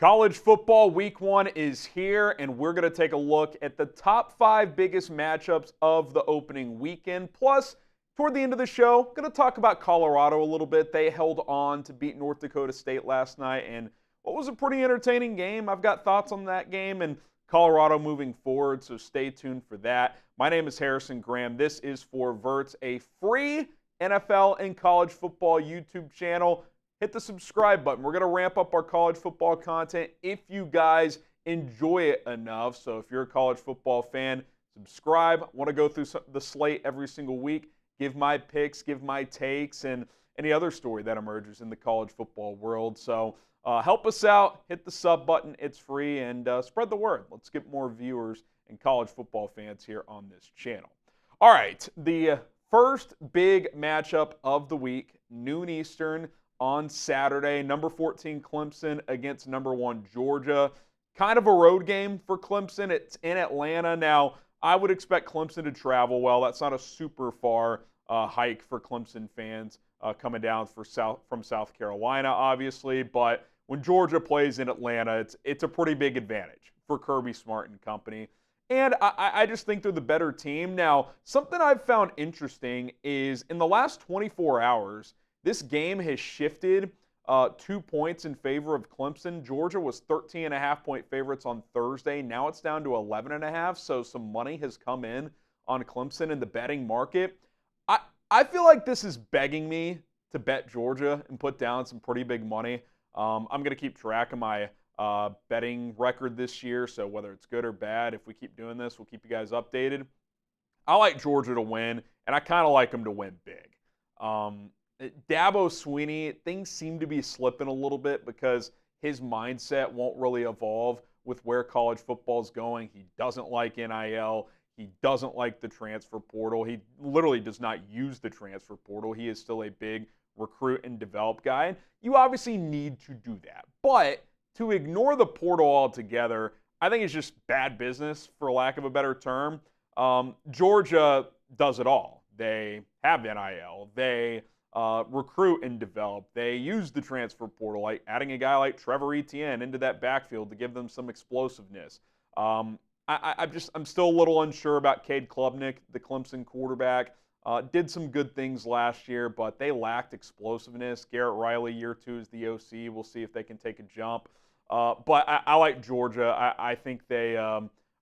College football week 1 is here, and we're going to take a look at the top 5 biggest matchups of the opening weekend. Plus, toward the end of the show, going to talk about Colorado a little bit. They held on to beat North Dakota State last night, and what was a pretty entertaining game. I've got thoughts on that game and Colorado moving forward, so stay tuned for that. My name is Harrison Graham. This is for Verts, a free NFL and college football YouTube channel. Hit the subscribe button. We're going to ramp up our college football content if you guys enjoy it enough. So if you're a college football fan, subscribe. I want to go through the slate every single week, give my picks, give my takes, and any other story that emerges in the college football world. So help us out. Hit the sub button. It's free, and spread the word. Let's get more viewers and college football fans here on this channel. All right, the first big matchup of the week, noon Eastern, on Saturday, number 14 Clemson against number 1 Georgia. Kind of a road game for Clemson. It's in Atlanta. Now, I would expect Clemson to travel well. That's not a super far hike for Clemson fans coming down from South Carolina, obviously. But when Georgia plays in Atlanta, it's a pretty big advantage for Kirby Smart and company. And I just think they're the better team. Now, something I've found interesting is in the last 24 hours, this game has shifted 2 points in favor of Clemson. Georgia was 13.5-point favorites on Thursday. Now it's down to 11.5, so some money has come in on Clemson in the betting market. I feel like this is begging me to bet Georgia and put down some pretty big money. I'm going to keep track of my betting record this year, so whether it's good or bad, if we keep doing this, we'll keep you guys updated. I like Georgia to win, and I kind of like them to win big. Dabo Swinney, things seem to be slipping a little bit because his mindset won't really evolve with where college football is going. He doesn't like NIL. He doesn't like the transfer portal. He literally does not use the transfer portal. He is still a big recruit and develop guy. And you obviously need to do that. But to ignore the portal altogether, I think it's just bad business, for lack of a better term. Georgia does it all. They have NIL. They recruit and develop. They use the transfer portal, like adding a guy like Trevor Etienne into that backfield to give them some explosiveness. I'm still a little unsure about Cade Klubnik, the Clemson quarterback. Did some good things last year, but they lacked explosiveness. Garrett Riley, year 2 is the OC. We'll see if they can take a jump. But I like Georgia. I think they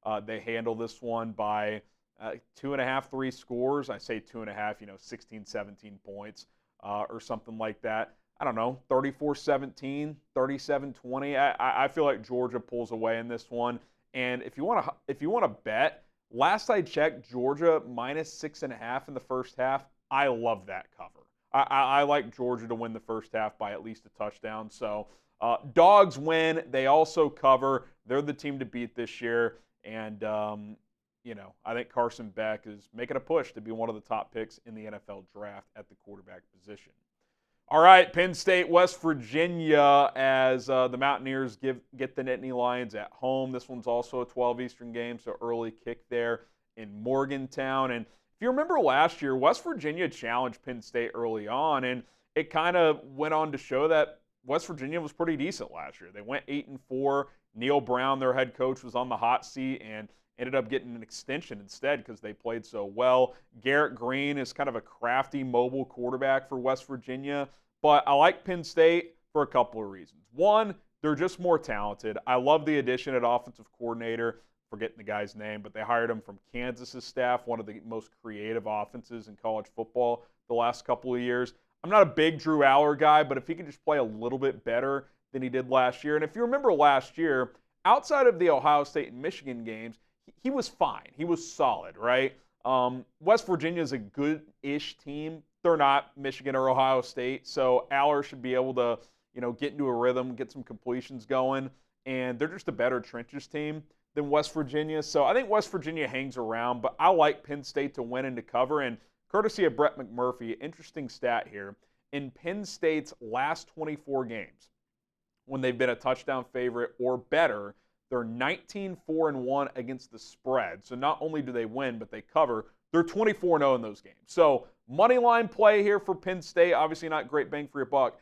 handle this one by 2.5, 3 scores. I say 2.5, 16, 17 points. Or something like that. I don't know, 34-17, 37-20. I feel like Georgia pulls away in this one. And if you want to bet, last I checked, Georgia minus 6.5 in the first half. I love that cover. I like Georgia to win the first half by at least a touchdown. So dogs win. They also cover. They're the team to beat this year. And I think Carson Beck is making a push to be one of the top picks in the NFL draft at the quarterback position. All right, Penn State, West Virginia, as the Mountaineers get the Nittany Lions at home. This one's also a 12 Eastern game, so early kick there in Morgantown. And if you remember last year, West Virginia challenged Penn State early on, and it kind of went on to show that West Virginia was pretty decent last year. They went 8-4. Neil Brown, their head coach, was on the hot seat and ended up getting an extension instead because they played so well. Garrett Green is kind of a crafty, mobile quarterback for West Virginia. But I like Penn State for a couple of reasons. One, they're just more talented. I love the addition at offensive coordinator. Forgetting the guy's name, but they hired him from Kansas's staff, one of the most creative offenses in college football the last couple of years. I'm not a big Drew Aller guy, but if he could just play a little bit better than he did last year. And if you remember last year, outside of the Ohio State and Michigan games, he was fine. He was solid, right? West Virginia is a good-ish team. They're not Michigan or Ohio State, so Aller should be able to, get into a rhythm, get some completions going, and they're just a better trenches team than West Virginia. So I think West Virginia hangs around, but I like Penn State to win and to cover. And courtesy of Brett McMurphy, interesting stat here. In Penn State's last 24 games, when they've been a touchdown favorite or better, they're 19-4-1 against the spread. So not only do they win, but they cover. They're 24-0 in those games. So money line play here for Penn State. Obviously not great bang for your buck.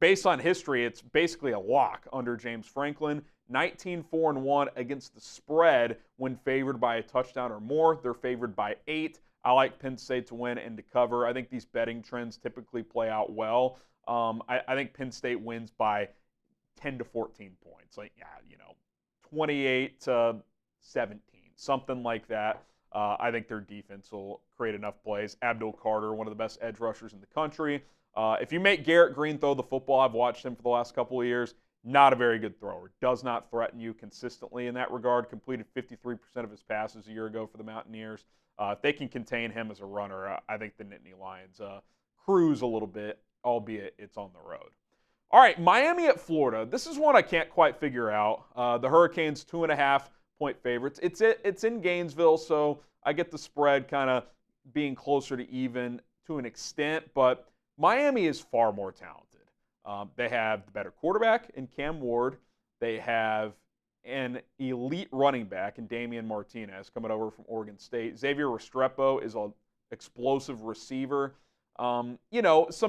based on history, it's basically a lock under James Franklin. 19-4-1 against the spread when favored by a touchdown or more. They're favored by 8. I like Penn State to win and to cover. I think these betting trends typically play out well. I think Penn State wins by 10 to 14 points. 28 to 17, something like that. I think their defense will create enough plays. Abdul Carter, one of the best edge rushers in the country. If you make Garrett Green throw the football, I've watched him for the last couple of years, not a very good thrower. Does not threaten you consistently in that regard. Completed 53% of his passes a year ago for the Mountaineers. If they can contain him as a runner, I think the Nittany Lions cruise a little bit, albeit it's on the road. All right, Miami at Florida. This is one I can't quite figure out. The Hurricanes 2.5-point favorites. It's in Gainesville, so I get the spread kind of being closer to even to an extent, but Miami is far more talented. They have the better quarterback in Cam Ward. They have an elite running back in Damian Martinez coming over from Oregon State. Xavier Restrepo is an explosive receiver. Some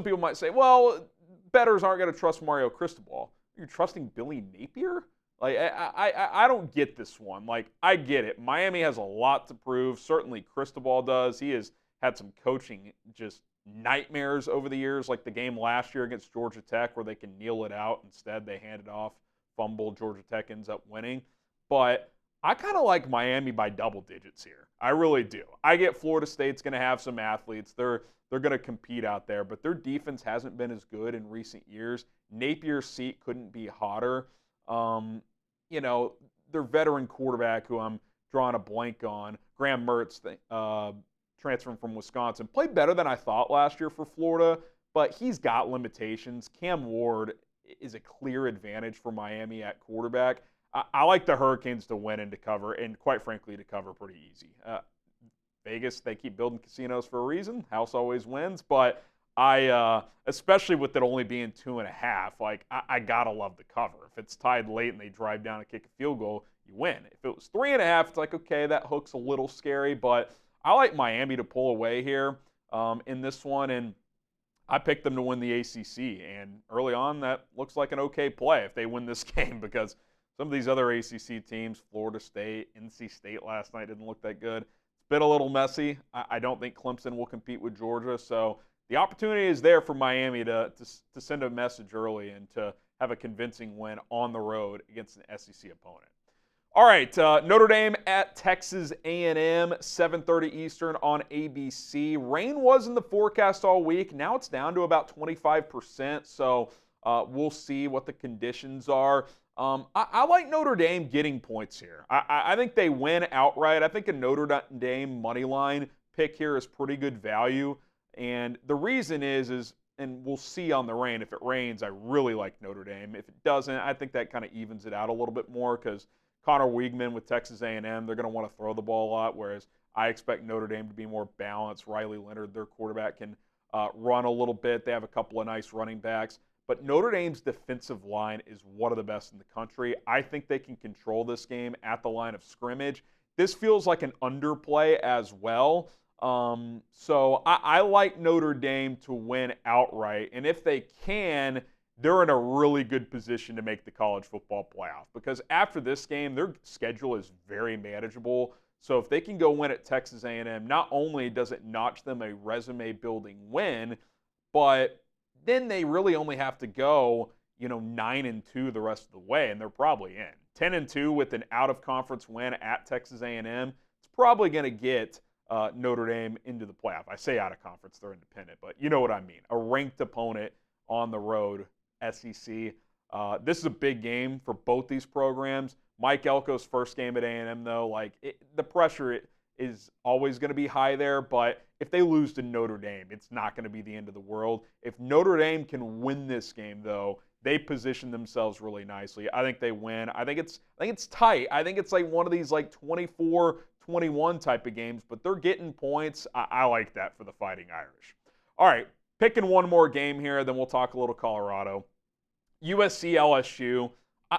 people might say, well, bettors aren't going to trust Mario Cristobal. You're trusting Billy Napier? I don't get this one. I get it. Miami has a lot to prove. Certainly Cristobal does. He has had some coaching just nightmares over the years, like the game last year against Georgia Tech where they can kneel it out. Instead, they hand it off, fumble, Georgia Tech ends up winning. But I kind of like Miami by double digits here. I really do. I get Florida State's going to have some athletes. They're going to compete out there, but their defense hasn't been as good in recent years. Napier's seat couldn't be hotter. Their veteran quarterback, who I'm drawing a blank on, Graham Mertz, transferring from Wisconsin, played better than I thought last year for Florida, but he's got limitations. Cam Ward is a clear advantage for Miami at quarterback. I like the Hurricanes to win and to cover, and quite frankly, to cover pretty easy. Vegas, they keep building casinos for a reason. House always wins, but I, especially with it only being 2.5, I gotta love the cover. If it's tied late and they drive down and kick a field goal, you win. If it was 3.5, it's okay, that hook's a little scary, but I like Miami to pull away here in this one, and I picked them to win the ACC. And early on, that looks like an okay play if they win this game, because some of these other ACC teams, Florida State, NC State last night didn't look that good. It's been a little messy. I don't think Clemson will compete with Georgia, so the opportunity is there for Miami to send a message early and to have a convincing win on the road against an SEC opponent. All right, Notre Dame at Texas A&M, 7:30 Eastern on ABC. Rain was in the forecast all week. Now it's down to about 25%, so we'll see what the conditions are. I like Notre Dame getting points here. I think they win outright. I think a Notre Dame money line pick here is pretty good value. And the reason is, and we'll see on the rain, if it rains, I really like Notre Dame. If it doesn't, I think that kind of evens it out a little bit more, because Connor Weigman with Texas A&M, they're going to want to throw the ball a lot, whereas I expect Notre Dame to be more balanced. Riley Leonard, their quarterback, can run a little bit. They have a couple of nice running backs. But Notre Dame's defensive line is one of the best in the country. I think they can control this game at the line of scrimmage. This feels like an underplay as well. So I like Notre Dame to win outright. And if they can, they're in a really good position to make the college football playoff, because after this game, their schedule is very manageable. So if they can go win at Texas A&M, not only does it notch them a resume-building win, but then they really only have to go, 9-2 the rest of the way, and they're probably in. 10-2 with an out-of-conference win at Texas A&M, it's probably going to get Notre Dame into the playoff. I say out-of-conference, they're independent, but you know what I mean. A ranked opponent on the road, SEC. This is a big game for both these programs. Mike Elko's first game at A&M, though, the pressure is always going to be high there, but if they lose to Notre Dame, it's not going to be the end of the world. If Notre Dame can win this game, though, they position themselves really nicely. I think they win. I think it's tight. I think it's like one of these 24-21 type of games, but they're getting points. I like that for the Fighting Irish. All right, picking one more game here, then we'll talk a little Colorado. USC LSU.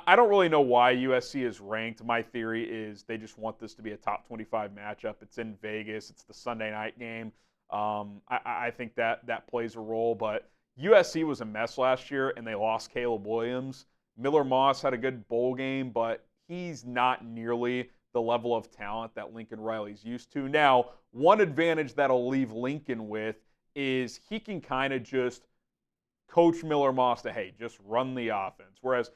I don't really know why USC is ranked. My theory is they just want this to be a top 25 matchup. It's in Vegas. It's the Sunday night game. I think that plays a role. But USC was a mess last year, and they lost Caleb Williams. Miller Moss had a good bowl game, but he's not nearly the level of talent that Lincoln Riley's used to. Now, one advantage that'll leave Lincoln with is he can kind of just coach Miller Moss to, hey, just run the offense. Whereas,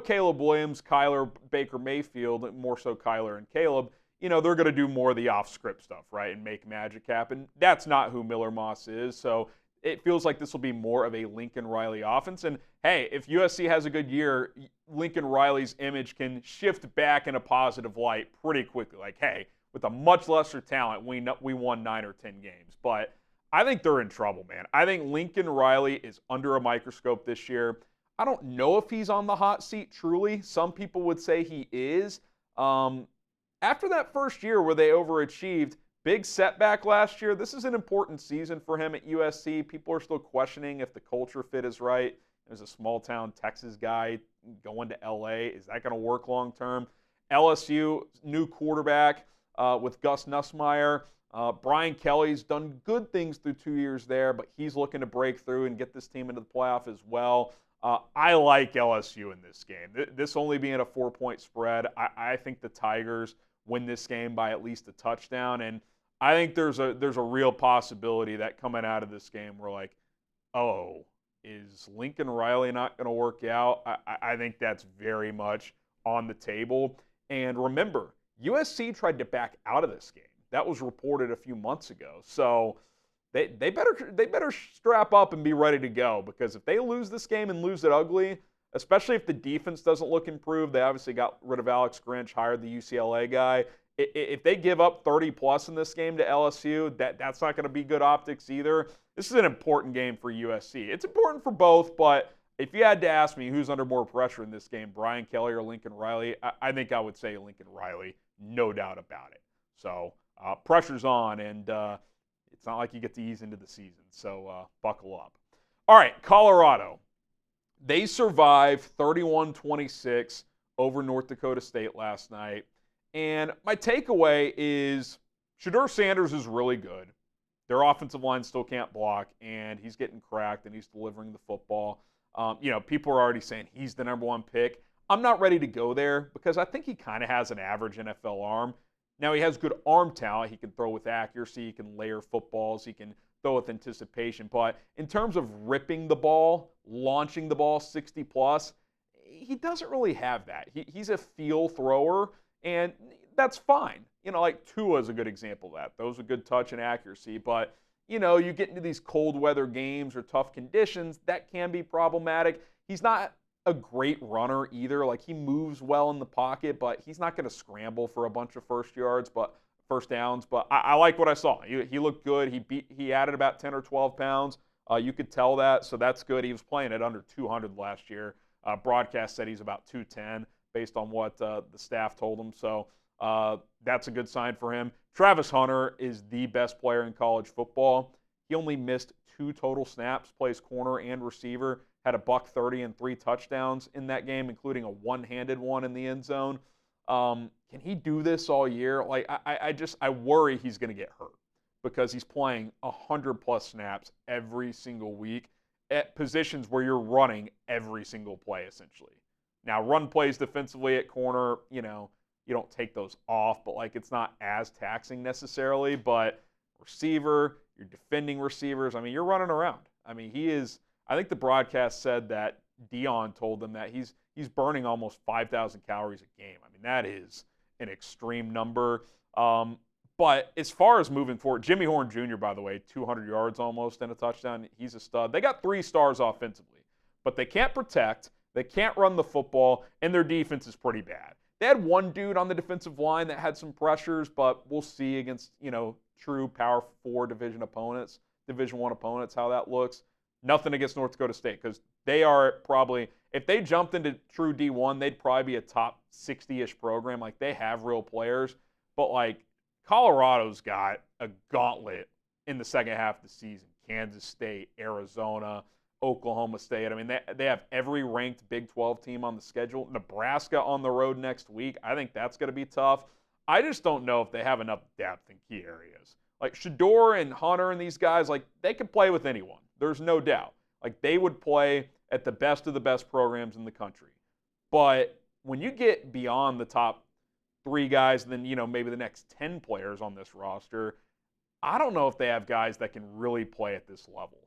Caleb Williams, Kyler, Baker Mayfield, more so Kyler and Caleb, they're going to do more of the off-script stuff, right, and make magic happen. That's not who Miller Moss is. So it feels like this will be more of a Lincoln Riley offense. And, hey, if USC has a good year, Lincoln Riley's image can shift back in a positive light pretty quickly. Like, hey, with a much lesser talent, we won 9 or 10 games. But I think they're in trouble, man. I think Lincoln Riley is under a microscope this year. I don't know if he's on the hot seat truly. Some people would say he is. After that first year where they overachieved, big setback last year, this is an important season for him at USC. People are still questioning if the culture fit is right. There's a small-town Texas guy going to L.A. Is that going to work long-term? LSU, new quarterback with Gus Nussmeier. Brian Kelly's done good things through 2 years there, but he's looking to break through and get this team into the playoff as well. I like LSU in this game. This only being a 4-point spread, I think the Tigers win this game by at least a touchdown, and I think there's a real possibility that coming out of this game we're like, oh, is Lincoln Riley not going to work out? I think that's very much on the table. And remember, USC tried to back out of this game. That was reported a few months ago. So they better strap up and be ready to go, because if they lose this game and lose it ugly, especially if the defense doesn't look improved, they obviously got rid of Alex Grinch, hired the UCLA guy. If they give up 30-plus in this game to LSU, that's not going to be good optics either. This is an important game for USC. It's important for both, but if you had to ask me who's under more pressure in this game, Brian Kelly or Lincoln Riley, I think I would say Lincoln Riley, no doubt about it. So pressure's on, and it's not like you get to ease into the season, so buckle up. All right, Colorado. They survived 31-26 over North Dakota State last night. And my takeaway is Shedeur Sanders is really good. Their offensive line still can't block, and he's getting cracked, and he's delivering the football. People are already saying he's the number one pick. I'm not ready to go there because I think he kind of has an average NFL arm. Now, he has good arm talent. He can throw with accuracy. He can layer footballs. He can throw with anticipation. But in terms of ripping the ball, launching the ball 60-plus, he doesn't really have that. He's a feel thrower, and that's fine. Like Tua is a good example of that. Those are good touch and accuracy. But, you get into these cold weather games or tough conditions, that can be problematic. He's not a great runner either. Like, he moves well in the pocket, but he's not going to scramble for a bunch of first downs. But I like what I saw. He looked good. He added about 10 or 12 pounds. You could tell that, so that's good. He was playing at under 200 last year. Broadcast said he's about 210 based on what the staff told him. So that's a good sign for him. Travis Hunter is the best player in college football. He only missed 2 total snaps, plays corner and receiver, had a $130 and 3 touchdowns in that game, including a one-handed one in the end zone. Can he do this all year? Like, I worry he's going to get hurt because he's playing 100-plus snaps every single week at positions where you're running every single play, essentially. Now, run plays defensively at corner, you don't take those off, but, like, it's not as taxing necessarily. But receiver, you're defending receivers. I mean, you're running around. I mean, I think the broadcast said that Deion told them that he's burning almost 5,000 calories a game. I mean, that is an extreme number. But as far as moving forward, Jimmy Horn Jr., by the way, 200 yards almost and a touchdown. He's a stud. They got 3 stars offensively, but they can't protect. They can't run the football, and their defense is pretty bad. They had one dude on the defensive line that had some pressures, but we'll see against, true Power 4 Division I opponents, how that looks. Nothing against North Dakota State, because they are probably, if they jumped into true D1, they'd probably be a top 60-ish program. Like, they have real players. But, like, Colorado's got a gauntlet in the second half of the season. Kansas State, Arizona, Oklahoma State. I mean, they have every ranked Big 12 team on the schedule. Nebraska on the road next week. I think that's going to be tough. I just don't know if they have enough depth in key areas. Like, Shedeur and Hunter and these guys, like, they can play with anyone. There's no doubt. Like, they would play at the best of the best programs in the country. But when you get beyond the top 3 guys, and then, maybe the next 10 players on this roster, I don't know if they have guys that can really play at this level.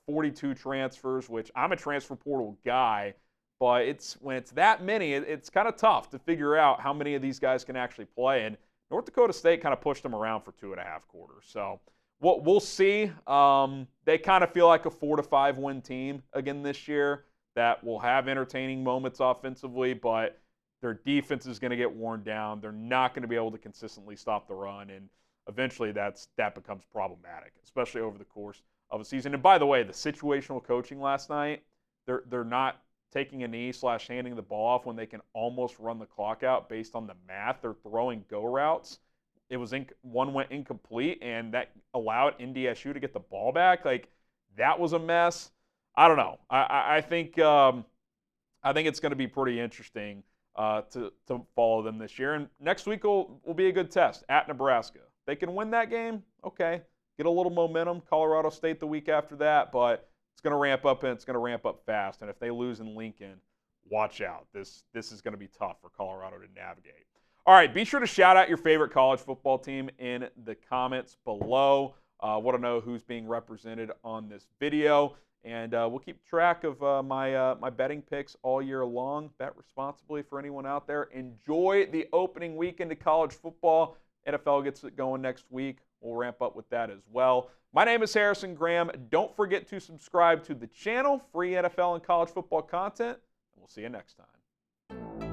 42 transfers, which I'm a transfer portal guy, but when it's that many, it's kind of tough to figure out how many of these guys can actually play. And North Dakota State kind of pushed them around for 2.5 quarters. So we'll see. They kind of feel like a 4 to 5 win team again this year that will have entertaining moments offensively, but their defense is going to get worn down. They're not going to be able to consistently stop the run, and eventually that becomes problematic, especially over the course of a season. And by the way, the situational coaching last night, they're not taking a knee / handing the ball off when they can almost run the clock out based on the math. They're throwing go routes. It was one went incomplete, and that allowed NDSU to get the ball back. Like, that was a mess. I don't know. I think it's going to be pretty interesting to follow them this year. And next week will be a good test at Nebraska. They can win that game, okay. Get a little momentum. Colorado State the week after that, but it's going to ramp up, and it's going to ramp up fast. And if they lose in Lincoln, watch out. This is going to be tough for Colorado to navigate. All right, be sure to shout out your favorite college football team in the comments below. Want to know who's being represented on this video. And we'll keep track of my betting picks all year long. Bet responsibly for anyone out there. Enjoy the opening weekend of college football. NFL gets it going next week. We'll ramp up with that as well. My name is Harrison Graham. Don't forget to subscribe to the channel. Free NFL and college football content. And we'll see you next time.